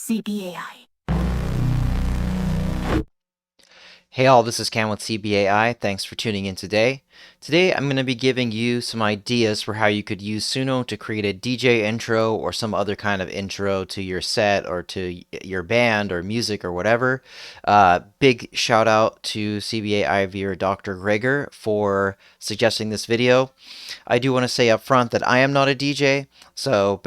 CBAI. Hey all, this is Cam with CBAI. Thanks for tuning in today. Today I'm going to be giving you some ideas for how you could use Suno to create a DJ intro or some other kind of intro to your set or to your band or music or whatever. Big shout out to CBAI viewer Dr. Greger for suggesting this video. I do want to say up front that I am not a DJ, so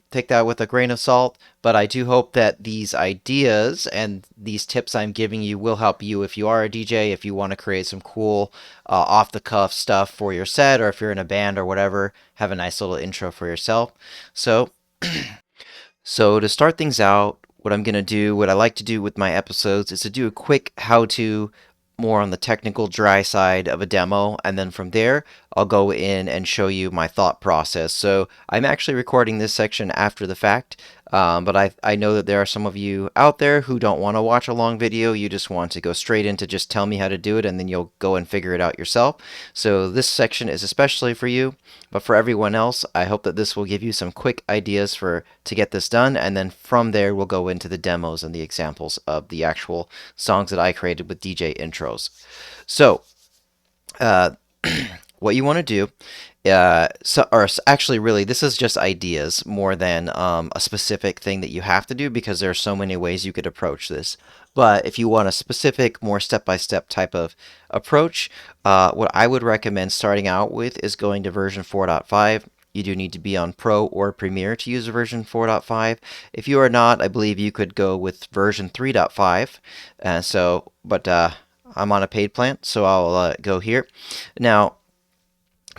take that with a grain of salt, but I do hope that these ideas and these tips I'm giving you will help you if you are a DJ, if you want to create some cool off-the-cuff stuff for your set, or if you're in a band or whatever, have a nice little intro for yourself. So to start things out, what I'm going to do, what I like to do with my episodes is to do a quick how-to more on the technical dry side of a demo, and then from there I'll go in and show you my thought process. So I'm actually recording this section after the fact, but I know that there are some of you out there who don't want to watch a long video. You just want to go straight into just tell me how to do it, and then you'll go and figure it out yourself. So this section is especially for you, but for everyone else, I hope that this will give you some quick ideas to get this done, and then from there we'll go into the demos and the examples of the actual songs that I created with DJ intros. So, uh, what you want to do, actually, really, this is just ideas more than a specific thing that you have to do, because there are so many ways you could approach this. But if you want a specific, more step-by-step type of approach, what I would recommend starting out with is going to version 4.5. You do need to be on Pro or Premiere to use version 4.5. If you are not, I believe you could go with version 3.5. I'm on a paid plan, so I'll go here. Now,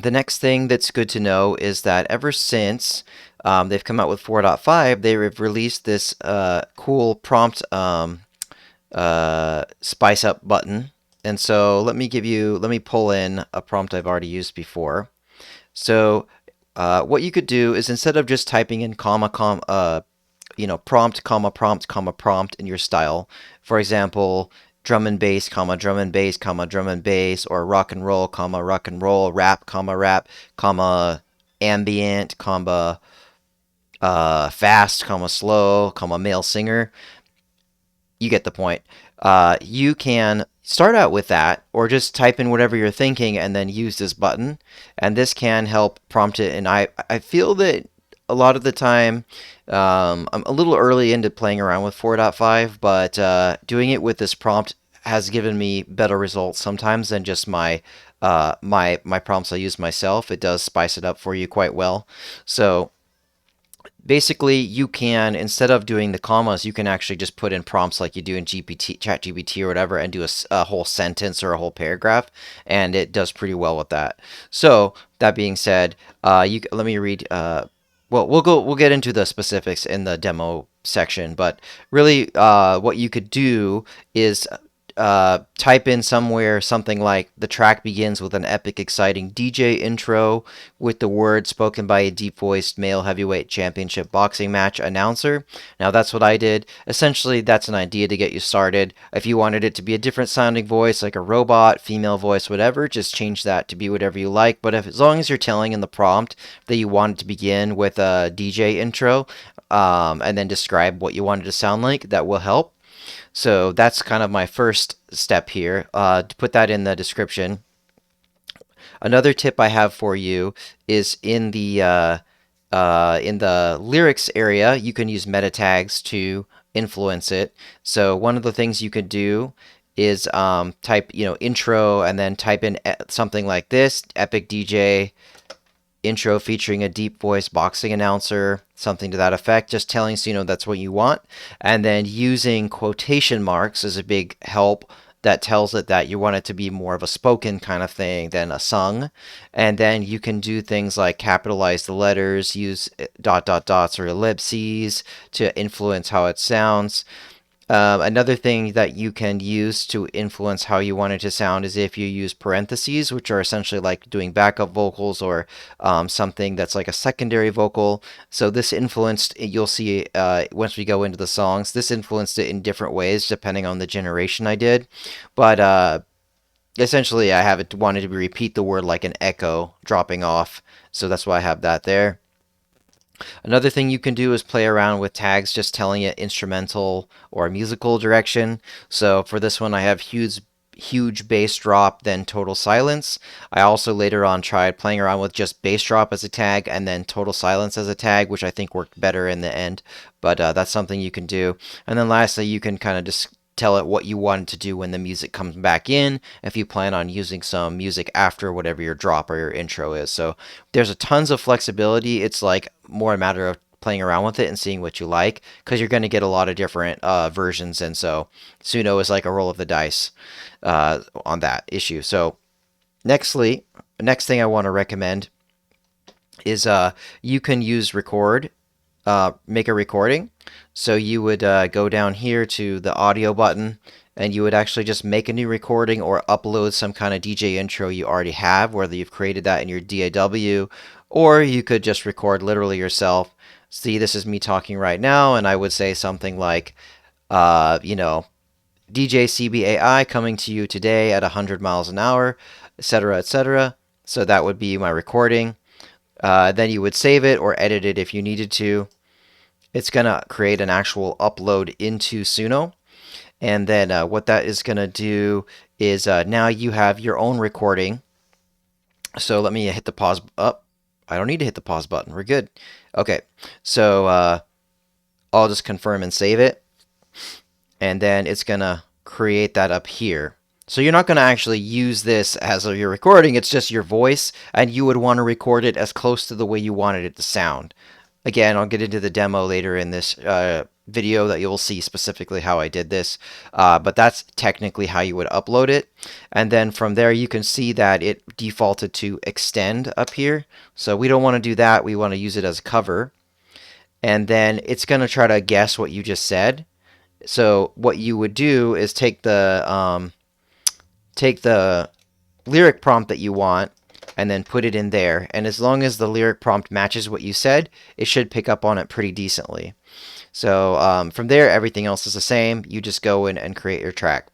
the next thing that's good to know is that ever since they've come out with 4.5, they've released this cool prompt spice up button. And so let me pull in a prompt I've already used before. So what you could do is, instead of just typing in prompt, prompt in your style, for example, drum and bass, drum and bass, drum and bass, or rock and roll, rap, rap, ambient, fast, slow, male singer. You get the point. You can start out with that, or just type in whatever you're thinking and then use this button, and this can help prompt it. And I feel that a lot of the time, I'm a little early into playing around with 4.5, but doing it with this prompt has given me better results sometimes than just my prompts I use myself. It does spice it up for you quite well. So basically, you can, instead of doing the commas, you can actually just put in prompts like you do in ChatGPT or whatever, and do a whole sentence or a whole paragraph, and it does pretty well with that. So that being said, let me read. We'll get into the specifics in the demo section, but really, what you could do is type in somewhere something like, the track begins with an epic, exciting DJ intro with the words spoken by a deep-voiced male heavyweight championship boxing match announcer. Now that's what I did. Essentially, that's an idea to get you started. If you wanted it to be a different sounding voice, like a robot, female voice, whatever, just change that to be whatever you like. But as long as you're telling in the prompt that you want it to begin with a DJ intro, and then describe what you want it to sound like, that will help. So that's kind of my first step here, to put that in the description. Another tip I have for you is in the lyrics area, you can use meta tags to influence it. So one of the things you could do is type intro, and then type in something like this: epic DJ intro featuring a deep voice boxing announcer, something to that effect, just telling Suno that's what you want. And then using quotation marks is a big help. That tells it that you want it to be more of a spoken kind of thing than a sung. And then you can do things like capitalize the letters, use dots or ellipses to influence how it sounds. Another thing that you can use to influence how you want it to sound is if you use parentheses, which are essentially like doing backup vocals, or something that's like a secondary vocal. So this influenced, you'll see once we go into the songs, this influenced it in different ways depending on the generation I did. But essentially, I have it wanted to repeat the word like an echo dropping off. So that's why I have that there. Another thing you can do is play around with tags, just telling it instrumental or musical direction. So for this one, I have huge bass drop, then total silence. I also later on tried playing around with just bass drop as a tag and then total silence as a tag, which I think worked better in the end. But that's something you can do. And then lastly, you can kind of just tell it what you want it to do when the music comes back in, if you plan on using some music after whatever your drop or your intro is. So there's a tons of flexibility. It's like more a matter of playing around with it and seeing what you like, because you're going to get a lot of different versions, and so Suno is like a roll of the dice on that issue. So next thing I want to recommend is you can use record, make a recording. So you would go down here to the audio button, and you would actually just make a new recording or upload some kind of DJ intro you already have, whether you've created that in your DAW, or you could just record literally yourself. See, this is me talking right now, and I would say something like, you know, DJ CBAI coming to you today at 100 miles an hour, etc., etc. So that would be my recording. Then you would save it or edit it if you needed to. It's going to create an actual upload into Suno. And then what that is going to do is now you have your own recording. So let me hit the pause up. I don't need to hit the pause button. We're good. Okay. So I'll just confirm and save it. And then it's going to create that up here. So you're not going to actually use this as your recording. It's just your voice, and you would want to record it as close to the way you wanted it to sound. Again, I'll get into the demo later in this video that you'll see specifically how I did this, but that's technically how you would upload it. And then from there, you can see that it defaulted to extend up here. So we don't want to do that. We want to use it as a cover. And then it's going to try to guess what you just said. So what you would do is take the lyric prompt that you want and then put it in there. And as long as the lyric prompt matches what you said, it should pick up on it pretty decently. So from there, everything else is the same. You just go in and create your track.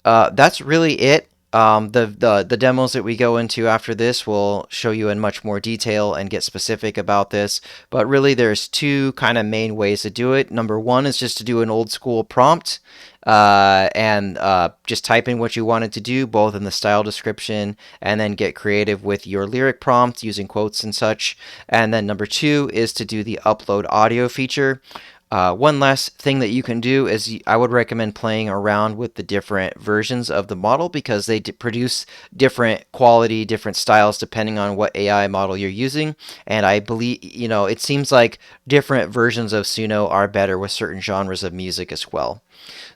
That's really it. The demos that we go into after this will show you in much more detail and get specific about this. But really, there's two kind of main ways to do it. Number one is just to do an old school prompt and just type in what you wanted to do, both in the style description, and then get creative with your lyric prompt using quotes and such. And then number two is to do the upload audio feature. One last thing that you can do is I would recommend playing around with the different versions of the model, because they produce different quality, different styles depending on what AI model you're using. And I believe, it seems like different versions of Suno are better with certain genres of music as well.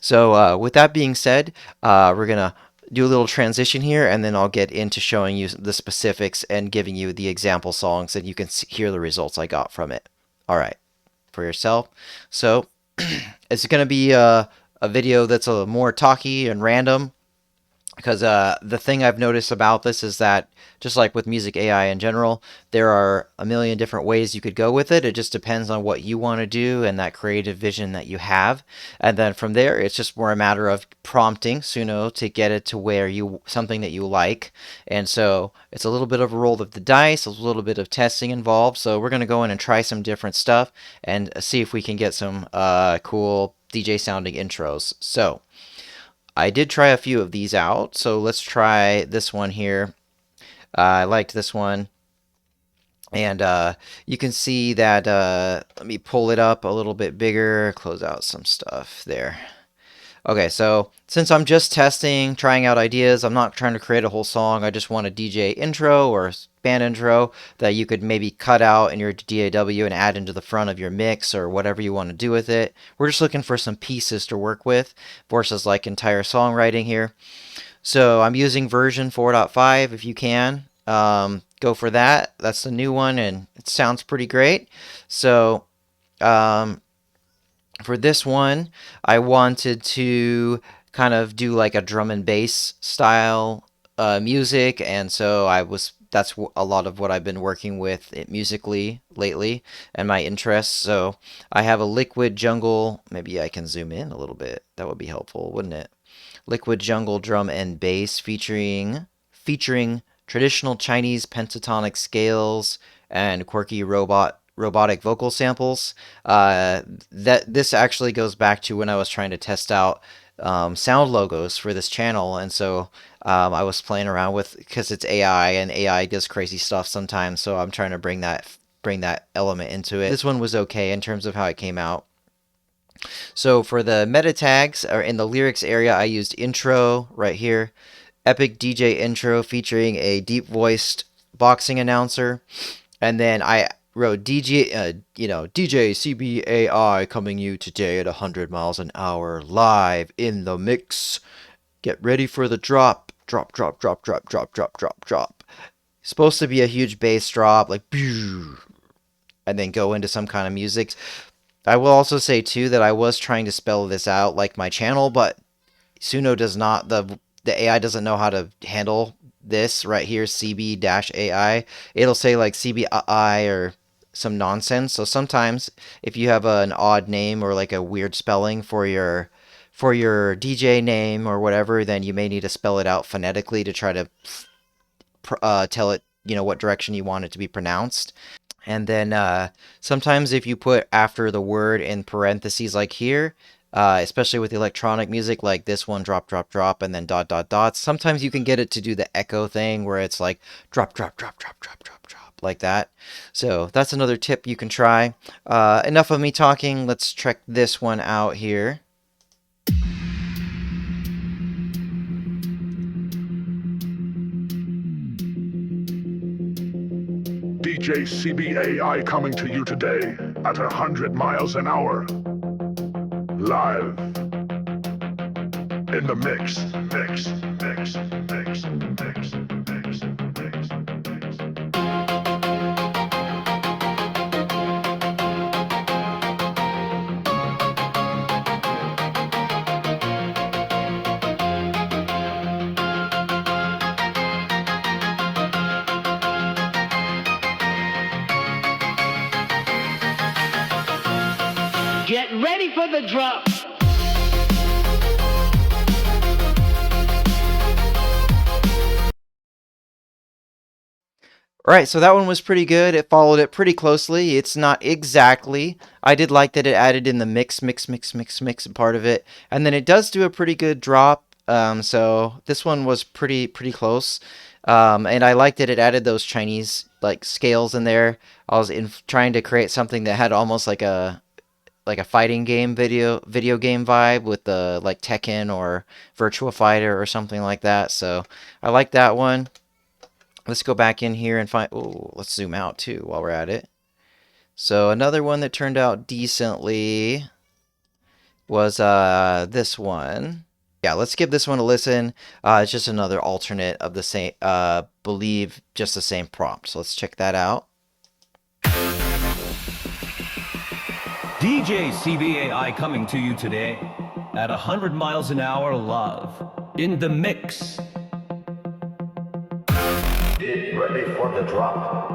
So with that being said, we're going to do a little transition here, and then I'll get into showing you the specifics and giving you the example songs, and you can hear the results I got from it. All right, for yourself. So it's going to be a video that's a more talky and random, because the thing I've noticed about this is that, just like with music AI in general, there are a million different ways you could go with it. It just depends on what you want to do and that creative vision that you have. And then from there, it's just more a matter of prompting Suno to get it to where something that you like. And so it's a little bit of a roll of the dice, a little bit of testing involved. So we're going to go in and try some different stuff and see if we can get some cool DJ sounding intros. So I did try a few of these out, so let's try this one here. I liked this one, and you can see that, let me pull it up a little bit bigger, close out some stuff there. Okay, so since I'm just testing, trying out ideas, I'm not trying to create a whole song. I just want a DJ intro or band intro that you could maybe cut out in your DAW and add into the front of your mix or whatever you want to do with it. We're just looking for some pieces to work with versus like entire songwriting here. So I'm using version 4.5 if you can. Go for that. That's the new one, and it sounds pretty great. So for this one, I wanted to kind of do like a drum and bass style music, and so that's a lot of what I've been working with musically lately and my interests. So I have a Liquid Jungle. Maybe I can zoom in a little bit. That would be helpful, wouldn't it? Liquid Jungle drum and bass featuring traditional Chinese pentatonic scales and quirky robotic vocal samples. That this actually goes back to when I was trying to test out sound logos for this channel, and so I was playing around with because it's AI and AI does crazy stuff sometimes. So I'm trying to bring that element into it. This one was okay in terms of how it came out. So for the meta tags or in the lyrics area, I used intro right here, epic DJ intro featuring a deep voiced boxing announcer, and then I wrote DJ CBAI coming you today at 100 miles an hour live in the mix. Get ready for the drop, drop, drop, drop, drop, drop, drop, drop, drop. Supposed to be a huge bass drop, like, and then go into some kind of music. I will also say too that I was trying to spell this out like my channel, but Suno does not the AI doesn't know how to handle this right here, CB-AI. It'll say like CBI or some nonsense. So sometimes if you have an odd name or like a weird spelling for your DJ name or whatever, then you may need to spell it out phonetically to try to tell it, what direction you want it to be pronounced. And then sometimes if you put after the word in parentheses like here, especially with electronic music like this one, drop, drop, drop, and then dot, dot, dots, sometimes you can get it to do the echo thing where it's like drop, drop, drop, drop, drop, drop, drop, like that. So that's another tip you can try. Enough of me talking. Let's check this one out here. DJ CBAI coming to you today at 100 miles an hour. Live. In the mix. Mix, mix, mix, mix, mix, mix, mix. Get ready for the drop. All right, so that one was pretty good. It followed it pretty closely. It's not exactly. I did like that it added in the mix part of it, and then it does do a pretty good drop. So this one was pretty close, and I liked that it added those Chinese like scales in there. I was trying to create something that had almost like a fighting game video game vibe with the like Tekken or Virtua Fighter or something like that. So I like that one. Let's go back in here and find. Oh, let's zoom out too while we're at it. So another one that turned out decently was this one. Yeah, let's give this one a listen. It's just another alternate of the same, believe just the same prompt. So let's check that out. DJ CBAI coming to you today at 100 miles an hour live in the mix. Get ready for the drop.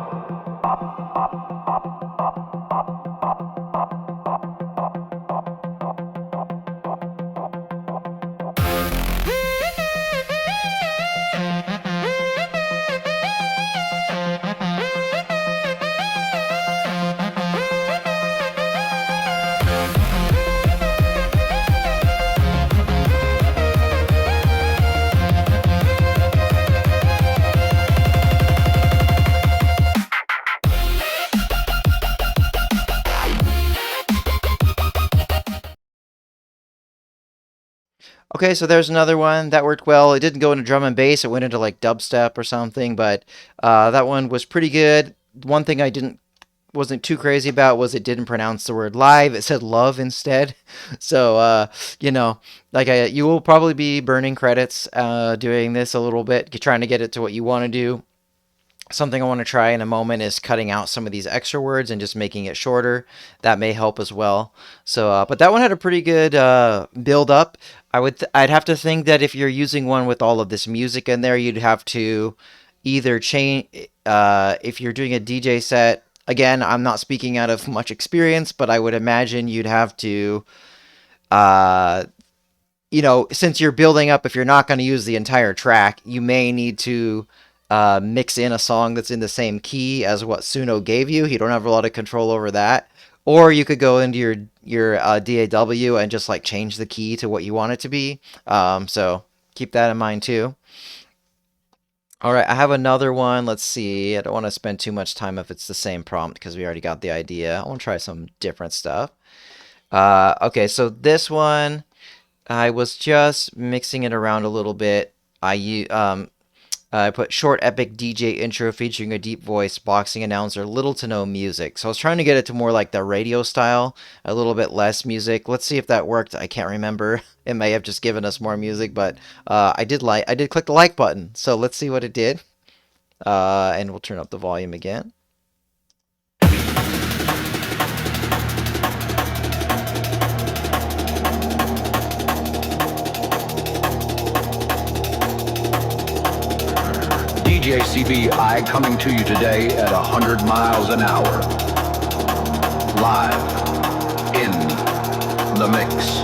Okay, so there's another one that worked well. It didn't go into drum and bass; it went into like dubstep or something. But that one was pretty good. One thing I wasn't too crazy about was it didn't pronounce the word live. It said love instead. So like you will probably be burning credits doing this a little bit, trying to get it to what you want to do. Something I want to try in a moment is cutting out some of these extra words and just making it shorter. That may help as well. So, but that one had a pretty good build up. I'd have to think that if you're using one with all of this music in there, you'd have to either change. If you're doing a DJ set, again, I'm not speaking out of much experience, but I would imagine you'd have to uh, since you're building up, if you're not going to use the entire track, you may need to mix in a song that's in the same key as what Suno gave you. You don't have a lot of control over that. Or you could go into your DAW and just like change the key to what you want it to be. So keep that in mind too. All right, I have another one. Let's see. I don't want to spend too much time if it's the same prompt because we already got the idea. I want to try some different stuff. Okay, so this one, I was just mixing it around a little bit. I put short epic DJ intro featuring a deep voice boxing announcer, little to no music. So I was trying to get it to more like the radio style, a little bit less music. Let's see if that worked. I can't remember. It may have just given us more music, but I did click the like button. So let's see what it did. And we'll turn up the volume again. DJ CBI coming to you today at 100 miles an hour. Live in the mix.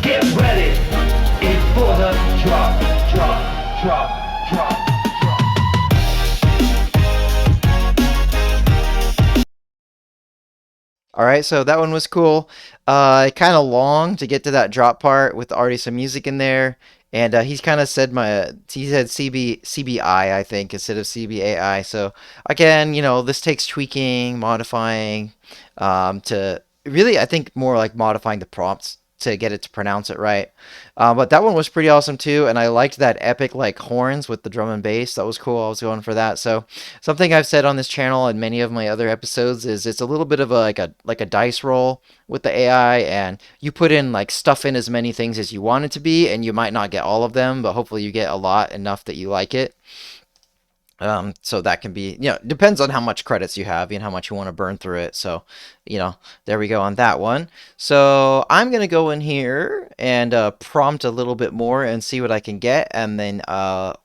Get ready. It's for the drop, drop, drop, drop. All right, so that one was cool. Kind of long to get to that drop part with already some music in there, and he's kind of said he said CBI I think instead of CBAI. So again, this takes tweaking, modifying, to really I think more like modifying the prompts to get it to pronounce it right. But that one was pretty awesome too, and I liked that epic like horns with the drum and bass. That was cool. I was going for that. So something I've said on this channel and many of my other episodes is it's a little bit of a dice roll with the AI, and you put in like stuff in as many things as you want it to be, and you might not get all of them, but hopefully you get a lot enough that you like it. So that can be, depends on how much credits you have and how much you want to burn through it. So, there we go on that one. So I'm going to go in here and prompt a little bit more and see what I can get. And then I'll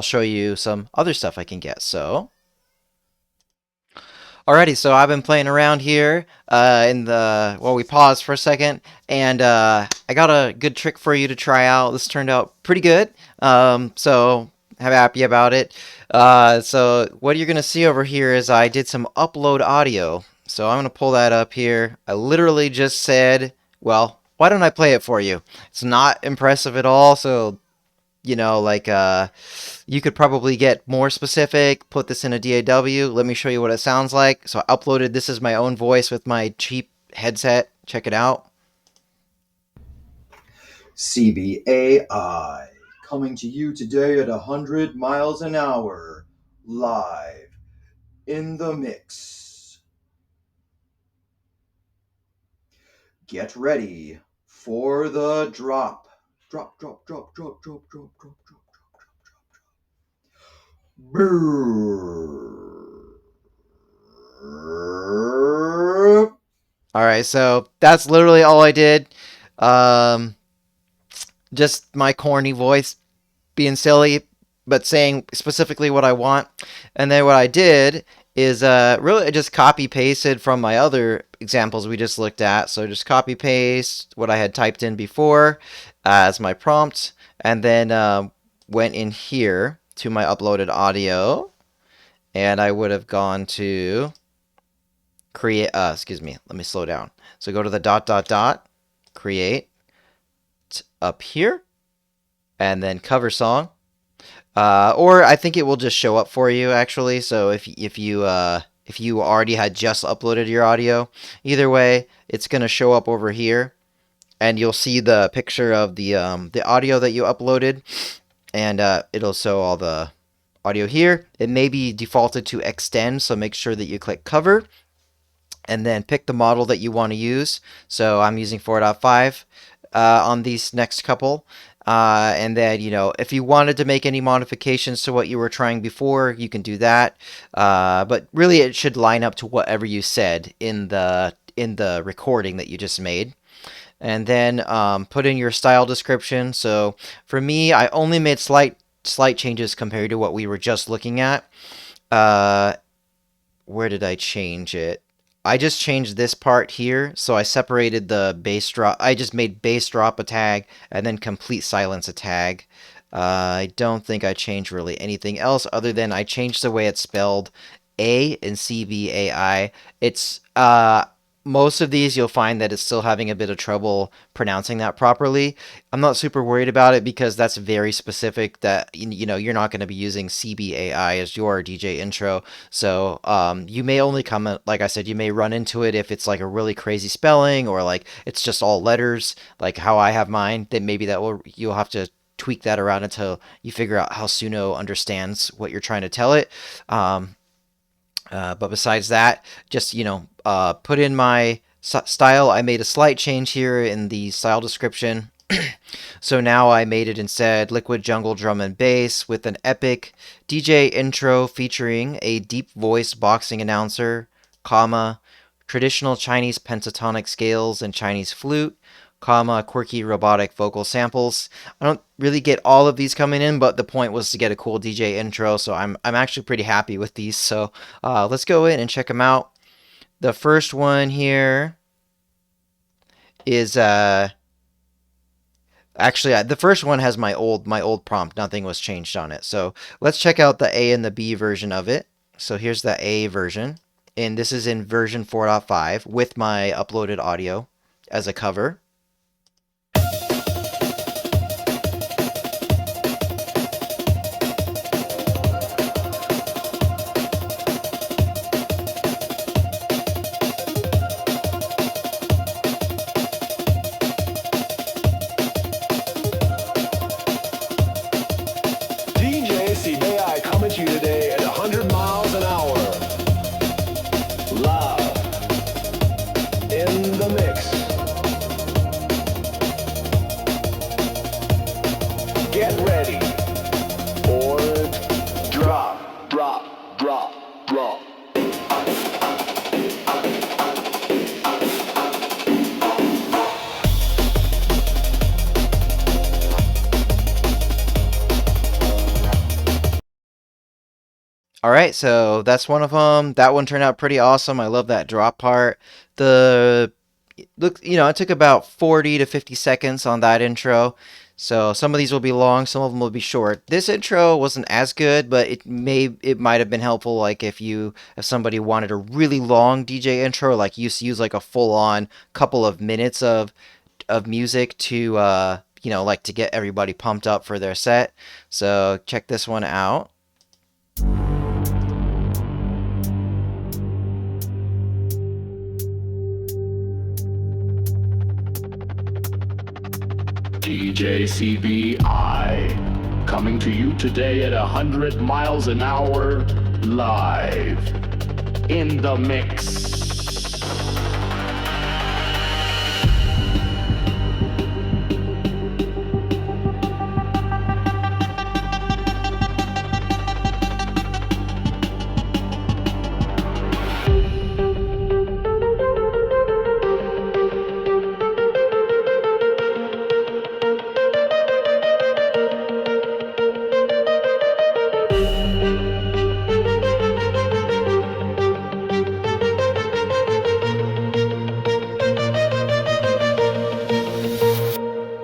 show you some other stuff I can get. So, alrighty, so I've been playing around here we paused for a second, and I got a good trick for you to try out. This turned out pretty good, so I'm happy about it. So what you're going to see over here is I did some upload audio. So I'm going to pull that up here. I literally just said, well, why don't I play it for you? It's not impressive at all, so you could probably get more specific, put this in a DAW. Let me show you what it sounds like. So I uploaded, this is my own voice with my cheap headset. Check it out. CBAI coming to you today at 100 miles an hour, live in the mix. Get ready for the drop. Drop, drop, drop, drop, drop, drop, drop, drop, drop, drop, drop. Brrrr. All right, so that's literally all I did. Just my corny voice being silly, but saying specifically what I want. And then what I did is really I just copy pasted from my other examples we just looked at. So just copy paste what I had typed in before as my prompt, and then went in here to my uploaded audio, and I would have gone to create, excuse me, let me slow down. So go to the dot, dot, dot, create up here, and then cover song. Or I think it will just show up for you actually. So if you already had just uploaded your audio, either way, it's gonna show up over here, and you'll see the picture of the audio that you uploaded, and it'll show all the audio here. It may be defaulted to extend, so make sure that you click cover. and then pick the model that you want to use. So I'm using 4.5 on these next couple. And then, if you wanted to make any modifications to what you were trying before, you can do that. But really, it should line up to whatever you said in the recording that you just made. And then put in your style description. So for me, I only made slight changes compared to what we were just looking at. Where did I change it? I just changed this part here, so I separated the bass drop. I just made bass drop a tag and then complete silence a tag. I don't think I changed really anything else other than I changed the way it's spelled A in CBAI. It's most of these you'll find that it's still having a bit of trouble pronouncing that properly. I'm not super worried about it because that's very specific that you're not going to be using CBAI as your DJ intro. So you may only come, like I said, you may run into it if it's like a really crazy spelling or like it's just all letters, like how I have mine. Then maybe you'll have to tweak that around until you figure out how Suno understands what you're trying to tell it. But besides that, just put in my style. I made a slight change here in the style description. So now I made it instead liquid jungle drum and bass with an epic DJ intro featuring a deep voiced boxing announcer, comma, traditional Chinese pentatonic scales and Chinese flute, comma, quirky robotic vocal samples. I don't really get all of these coming in, but the point was to get a cool DJ intro, so I'm actually pretty happy with these. So let's go in and check them out. The first one here is actually the first one has my old prompt. Nothing was changed on it. So let's check out the A and the B version of it. So here's the A version, and this is in version 4.5 with my uploaded audio as a cover. AI coming to you today at 100 miles an hour. Live in the mix. Get ready for drop, drop, drop, drop. All right, so that's one of them. That one turned out pretty awesome. I love that drop part. It took about 40 to 50 seconds on that intro. So some of these will be long, some of them will be short. This intro wasn't as good, but it might have been helpful, like if somebody wanted a really long DJ intro, like you use like a full-on couple of minutes of music to like to get everybody pumped up for their set. So check this one out. DJ CBI, coming to you today at 100 miles an hour, live in the mix.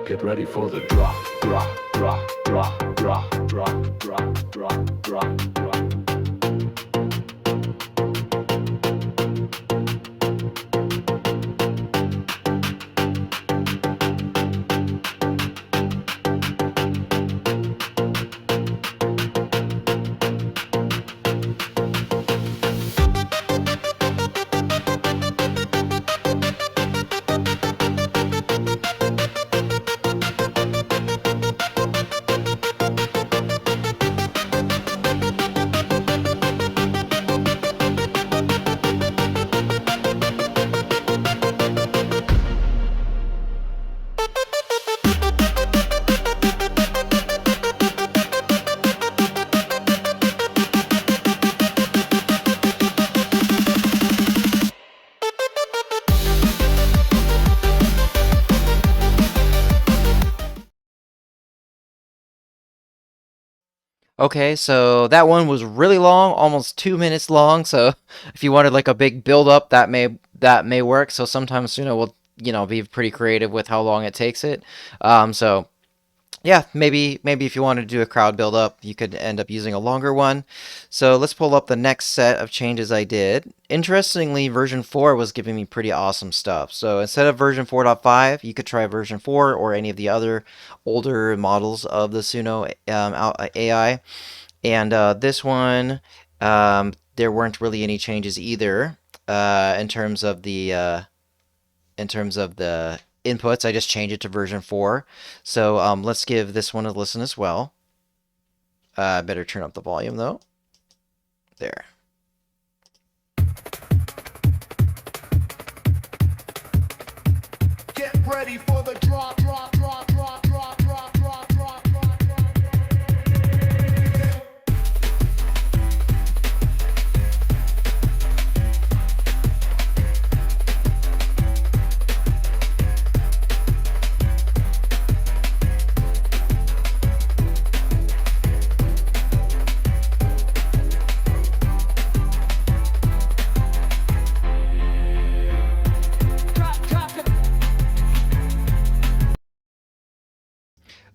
Get ready for the drop, drop, drop, drop, drop, drop, drop, drop, drop, drop. Okay, so that one was really long, almost 2 minutes long. So if you wanted like a big build up, that may work. So sometimes we'll be pretty creative with how long it takes it. So yeah, maybe if you wanted to do a crowd build up, you could end up using a longer one. So let's pull up the next set of changes I did. Interestingly, version 4 was giving me pretty awesome stuff. So instead of version 4.5, you could try version 4 or any of the other older models of the Suno AI. And this one, there weren't really any changes either in terms of the inputs. I just changed it to version 4. So let's give this one a listen as well. Better turn up the volume though. There. Get ready for the drop, drop, drop, drop, drop, drop, drop, drop, drop, drop.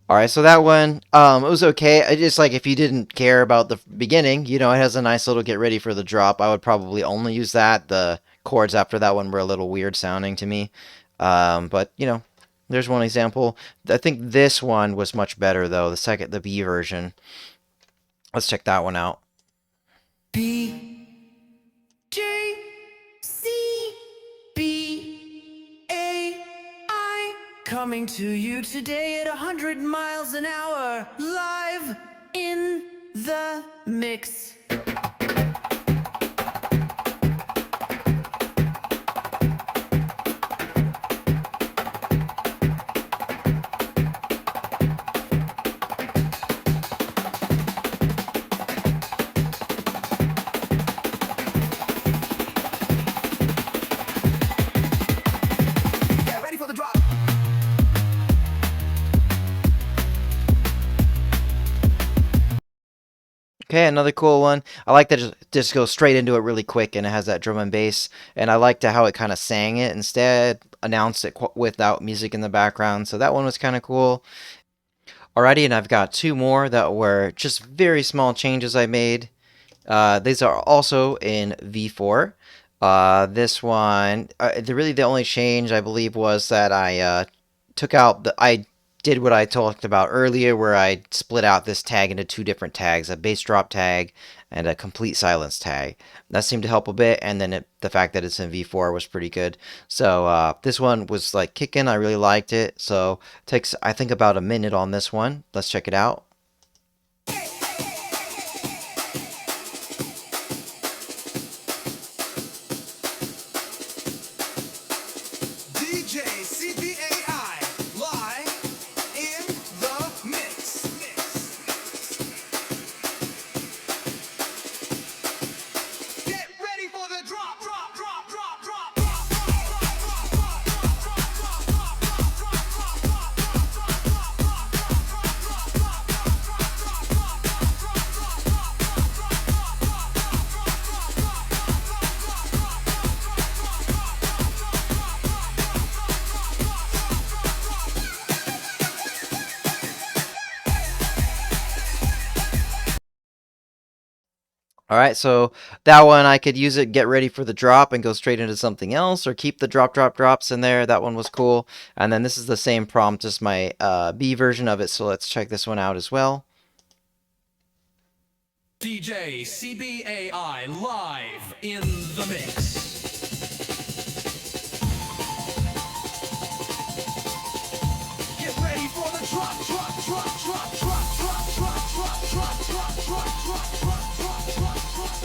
All right, so that one, it was okay. I just like if you didn't care about the beginning, it has a nice little get ready for the drop. I would probably only use that. The chords after that one were a little weird sounding to me, but there's one example. I think this one was much better though. The B version. Let's check that one out. B J C B A I coming to you today at 100 miles an hour, live in the mix. Get ready for the drop. Okay, another cool one. I like that it just goes straight into it really quick, and it has that drum and bass. And I liked how it kind of sang it instead, announced it without music in the background. So that one was kind of cool. Alrighty, and I've got two more that were just very small changes I made. These are also in V4. This one, the only change I believe was that I I did what I talked about earlier, where I split out this tag into two different tags: a bass drop tag and a complete silence tag. That seemed to help a bit, and then the fact that it's in V4 was pretty good. So this one was like kicking. I really liked it. So it takes, I think, about a minute on this one. Let's check it out. DJ CBAI live in the mix. Get ready for the drop, drop, drop, drop, drop, drop. All right, so that one I could use it, get ready for the drop, and go straight into something else, or keep the drop, drop, drops in there. That one was cool. And then this is the same prompt, just my B version of it. So let's check this one out as well. DJ CBAI live in the mix. Get ready for the drop, drop, drop, drop, drop, drop, drop, drop, drop, drop, drop, drop, drop, drop, drop, drop, drop,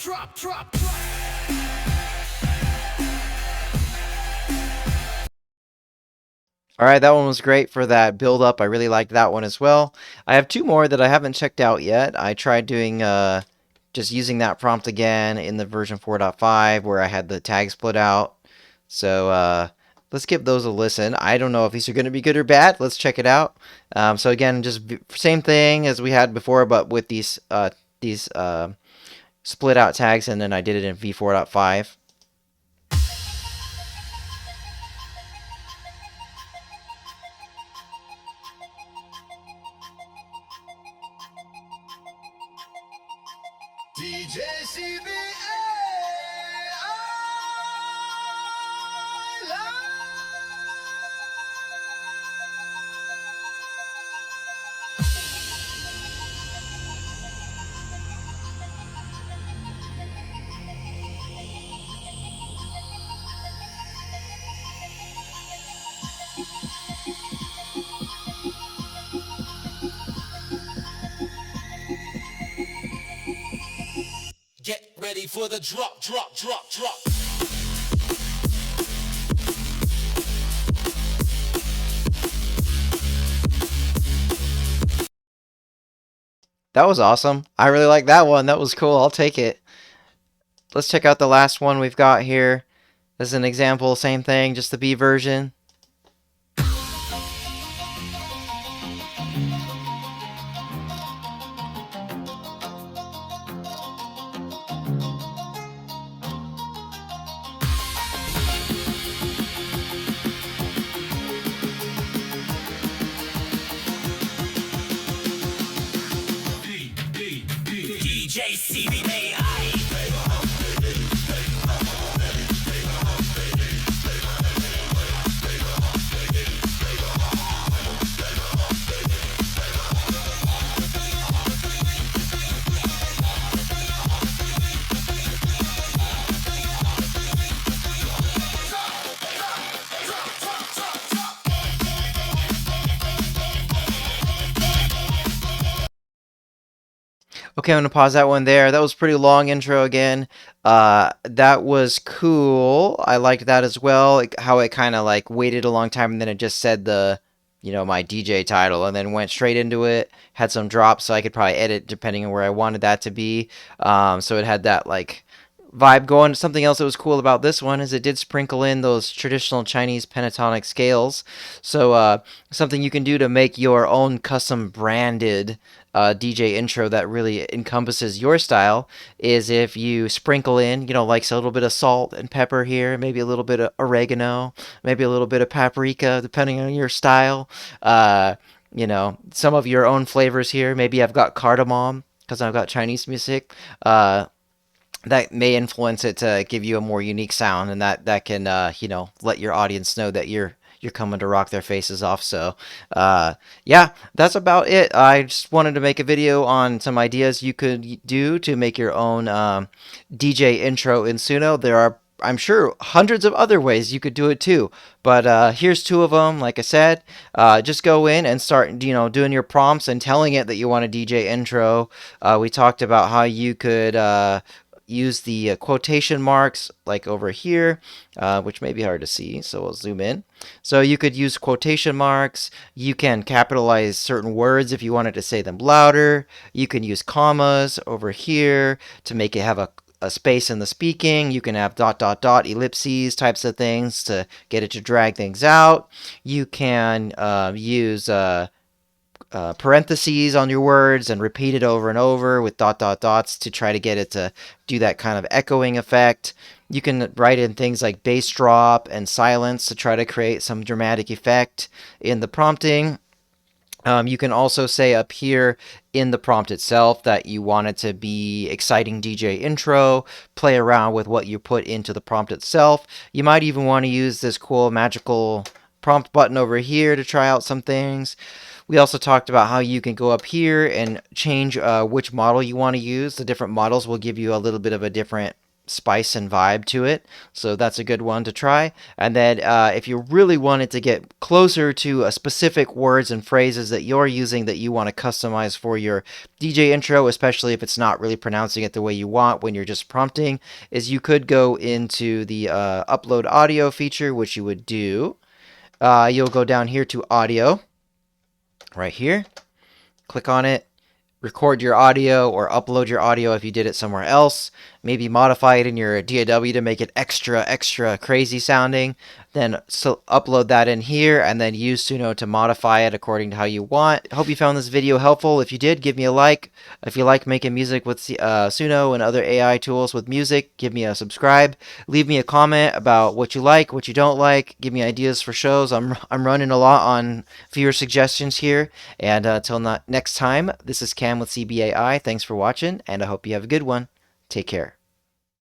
drop, drop, drop. All right, that one was great for that build up. I really liked that one as well. I have two more that I haven't checked out yet. I tried doing just using that prompt again in the version 4.5 where I had the tag split out. So let's give those a listen. I don't know if these are going to be good or bad. Let's check it out. So again, just same thing as we had before, but with these split out tags, and then I did it in v4.5. DJ CBA. Get ready for the drop, drop, drop, drop. That was awesome. I really like that one. That was cool. I'll take it. Let's check out the last one we've got here. This is an example, same thing, just the B version. DJ CBA. Okay, I'm gonna pause that one there. That was pretty long intro again. That was cool. I liked that as well. How it kind of like waited a long time and then it just said my DJ title and then went straight into it. Had some drops so I could probably edit depending on where I wanted that to be. So it had that like vibe going. Something else that was cool about this one is it did sprinkle in those traditional Chinese pentatonic scales. So something you can do to make your own custom branded DJ intro that really encompasses your style is if you sprinkle in, like a little bit of salt and pepper here, maybe a little bit of oregano, maybe a little bit of paprika, depending on your style. Some of your own flavors here. Maybe I've got cardamom because I've got Chinese music. That may influence it to give you a more unique sound, and that can let your audience know that you're coming to rock their faces off. So yeah, that's about it. I just wanted to make a video on some ideas you could do to make your own DJ intro in Suno. There are, I'm sure, hundreds of other ways you could do it too, but here's two of them. Like I said, just go in and start doing your prompts and telling it that you want a DJ intro. We talked about how you could use the quotation marks like over here, which may be hard to see, so we'll zoom in. So you could use quotation marks. You can capitalize certain words if you wanted to say them louder. You can use commas over here to make it have a space in the speaking. You can have ... ellipses types of things to get it to drag things out. You can use parentheses on your words and repeat it over and over with ... dots to try to get it to do that kind of echoing effect. You can write in things like bass drop and silence to try to create some dramatic effect in the prompting. You can also say up here in the prompt itself that you want it to be exciting DJ intro, play around with what you put into the prompt itself. You might even want to use this cool magical prompt button over here to try out some things. We also talked about how you can go up here and change which model you want to use. The different models will give you a little bit of a different spice and vibe to it. So that's a good one to try. And then if you really wanted to get closer to specific words and phrases that you're using that you want to customize for your DJ intro, especially if it's not really pronouncing it the way you want when you're just prompting, is you could go into the upload audio feature, which you would do. You'll go down here to audio, right here, click on it, record your audio or upload your audio if you did it somewhere else. Maybe modify it in your DAW to make it extra crazy sounding. Then upload that in here and then use Suno to modify it according to how you want. Hope you found this video helpful. If you did, give me a like. If you like making music with Suno and other AI tools with music, give me a subscribe. Leave me a comment about what you like, what you don't like. Give me ideas for shows. I'm running a lot on viewer suggestions here. And until next time, this is Cam with CBAI. Thanks for watching, and I hope you have a good one. Take care.